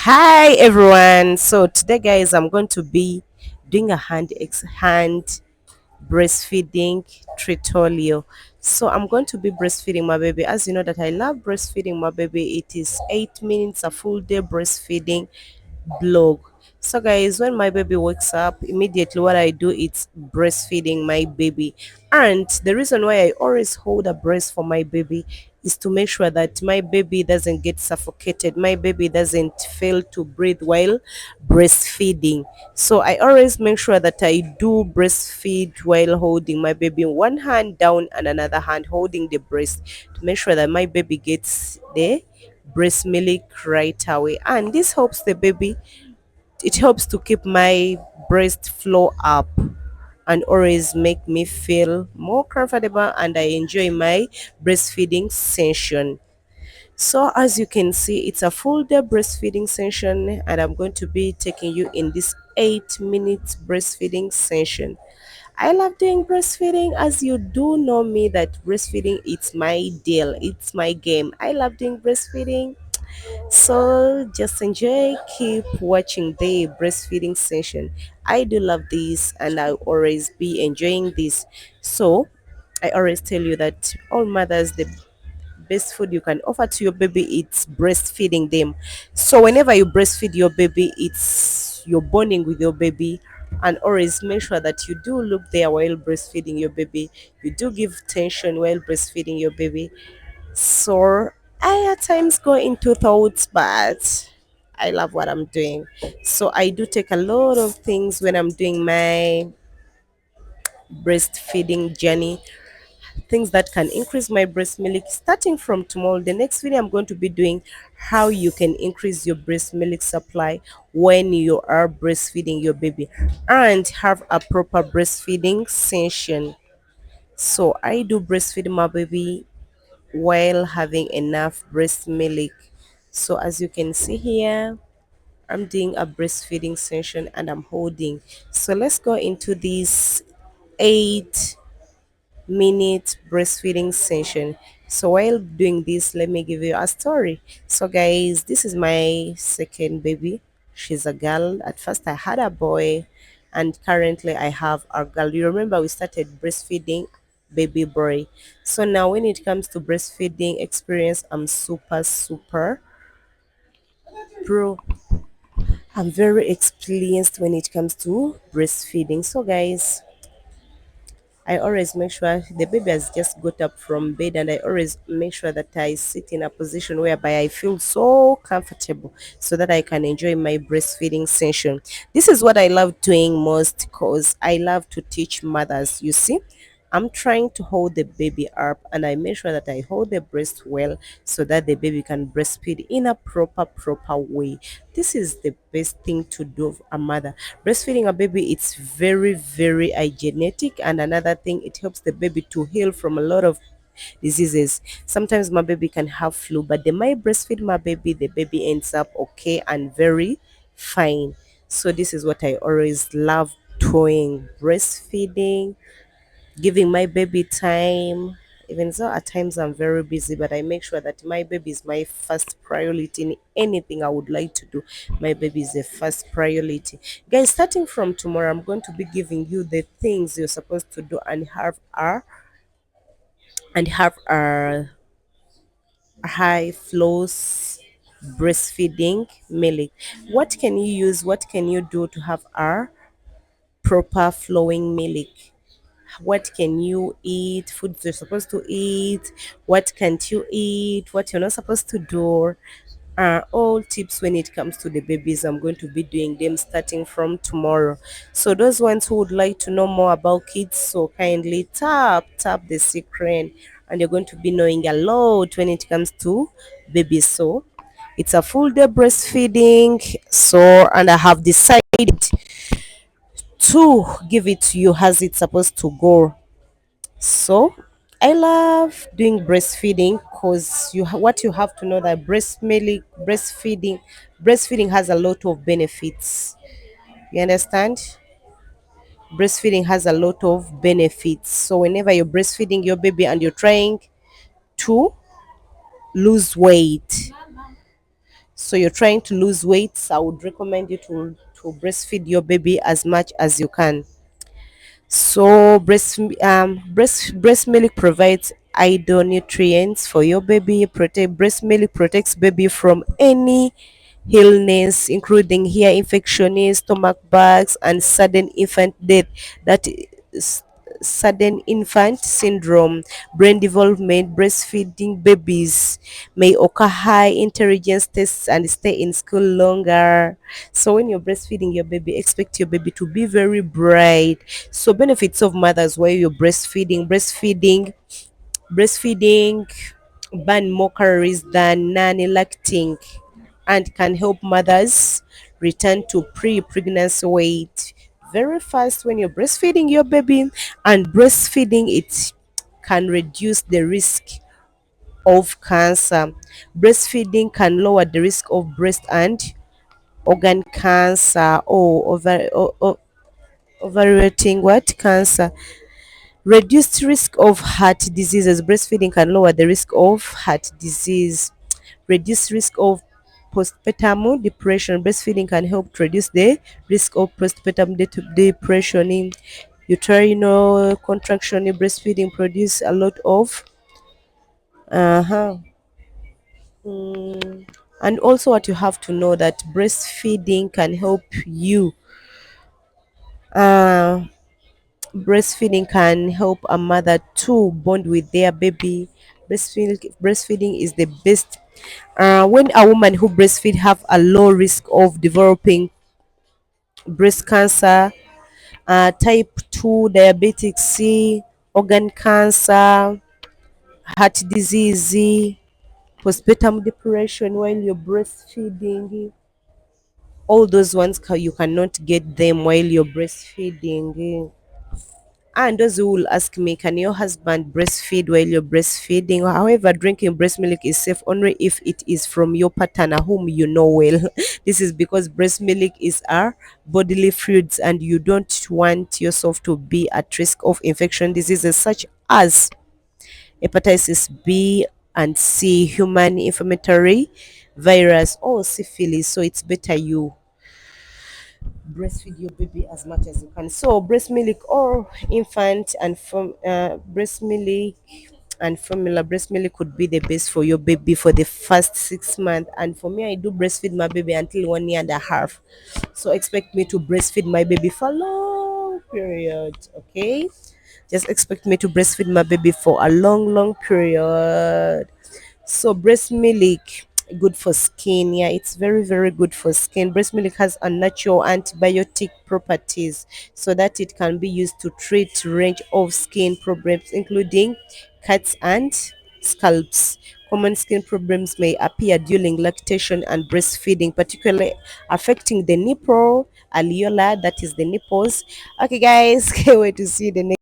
Hi everyone. So today guys I'm going to be doing a hand breastfeeding tutorial. So I'm going to be breastfeeding my baby. As you know that I love breastfeeding my baby. It is 8 minutes a full day breastfeeding blog. So guys, when my baby wakes up, immediately what I do is breastfeeding my baby. And the reason why I always hold a breast for my baby is to make sure that my baby doesn't get suffocated, my baby doesn't fail to breathe while breastfeeding. So I always make sure that I do breastfeed while holding my baby, one hand down and another hand holding the breast, to make sure that my baby gets the breast milk right away. And this helps the baby, it helps to keep my breast flow up and always make me feel more comfortable and I enjoy my breastfeeding session. So as you can see, it's a full day breastfeeding session and I'm going to be taking you in this 8 minutes breastfeeding session. I love doing breastfeeding, as you do know me that breastfeeding it's my deal, it's my game. I love doing breastfeeding. So just enjoy, keep watching the breastfeeding session. I do love this and I always be enjoying this. So I always tell you that all mothers, the best food you can offer to your baby it's breastfeeding them. So whenever you breastfeed your baby, it's you're bonding with your baby, and always make sure that you do look there while breastfeeding your baby, you do give attention while breastfeeding your baby. So I at times go into thoughts, but I love what I'm doing. So I do take a lot of things when I'm doing my breastfeeding journey, things that can increase my breast milk. Starting from tomorrow, the next video I'm going to be doing how you can increase your breast milk supply when you are breastfeeding your baby and have a proper breastfeeding session. So I do breastfeed my baby while having enough breast milk. So as you can see here, I'm doing a breastfeeding session and I'm holding. So let's go into this 8 minute breastfeeding session. So while doing this, let me give you a story. So guys, this is my second baby. She's a girl. At first I had a boy and currently I have a girl. You remember we started breastfeeding baby boy. So now when it comes to breastfeeding experience, I'm super pro. I'm very experienced when it comes to breastfeeding. So guys, I always make sure the baby has just got up from bed, and I always make sure that I sit in a position whereby I feel so comfortable so that I can enjoy my breastfeeding session. This is what I love doing most because I love to teach mothers. You see, I'm trying to hold the baby up and I make sure that I hold the breast well so that the baby can breastfeed in a proper way. This is the best thing to do of a mother. Breastfeeding a baby, it's very hygienic, and another thing, it helps the baby to heal from a lot of diseases. Sometimes my baby can have flu, but the my breastfeed my baby, the baby ends up okay and very fine. So this is what I always love doing, breastfeeding, giving my baby time. Even though at times I'm very busy, but I make sure that my baby is my first priority in anything I would like to do. My baby is the first priority. Guys, starting from tomorrow, I'm going to be giving you the things you're supposed to do and have our high flows breastfeeding milk. What can you use? What can you do to have our proper flowing milk? What can you eat, foods you're supposed to eat, what can't you eat, what you're not supposed to do, are all tips when it comes to the babies. I'm going to be doing them starting from tomorrow. So those ones who would like to know more about kids, so kindly tap the screen and you're going to be knowing a lot when it comes to babies. So it's a full day breastfeeding, so and I have decided to give it to you as it's supposed to go. So I love doing breastfeeding because what you have to know that breastfeeding has a lot of benefits. You understand? Breastfeeding has a lot of benefits. So whenever you're breastfeeding your baby and you're trying to lose weight, so you're trying to lose weight, so I would recommend you to breastfeed your baby as much as you can. So breast milk provides ideal nutrients for your baby. Protect breast milk protects baby from any illness, including ear infection, stomach bugs, and sudden infant death. That is sudden infant syndrome, brain development. Breastfeeding babies may occur high intelligence tests and stay in school longer. So when you're breastfeeding your baby, expect your baby to be very bright. So benefits of mothers while you're breastfeeding burn more calories than non-lacting and can help mothers return to pre-pregnancy weight very fast when you're breastfeeding your baby. And breastfeeding, it can reduce the risk of cancer. Breastfeeding can lower the risk of breast and organ cancer or ovarian what cancer. Reduced risk of heart diseases. Breastfeeding can lower the risk of heart disease. Reduce risk of postpartum depression. Breastfeeding can help to reduce the risk of postpartum depression. In uterine contraction, breastfeeding produce a lot of uh-huh. And also what you have to know that breastfeeding can help you uh breastfeeding can help a mother to bond with their baby. Breastfeeding is the best. When a woman who breastfeed have a low risk of developing breast cancer, type 2 diabetic c, organ cancer, heart disease, postpartum depression while you're breastfeeding, all those ones you cannot get them while you're breastfeeding. And those who will ask me, can your husband breastfeed while you're breastfeeding? However, drinking breast milk is safe only if it is from your partner whom you know well. This is because breast milk is our bodily fluids and you don't want yourself to be at risk of infection diseases such as hepatitis B and C, human inflammatory virus, or syphilis. So it's better you breastfeed your baby as much as you can. So breast milk or infant and from breast milk and formula, breast milk could be the best for your baby for the first 6 months. And for me, I do breastfeed my baby until 1 year and a half. So expect me to breastfeed my baby for a long period. Okay, just expect me to breastfeed my baby for a long period. So breast milk good for skin. Yeah, it's very good for skin. Breast milk has a natural antibiotic properties so that it can be used to treat range of skin problems including cuts and scalps. Common skin problems may appear during lactation and breastfeeding, particularly affecting the nipple, areola, that is the nipples. Okay, guys, can't wait to see the next.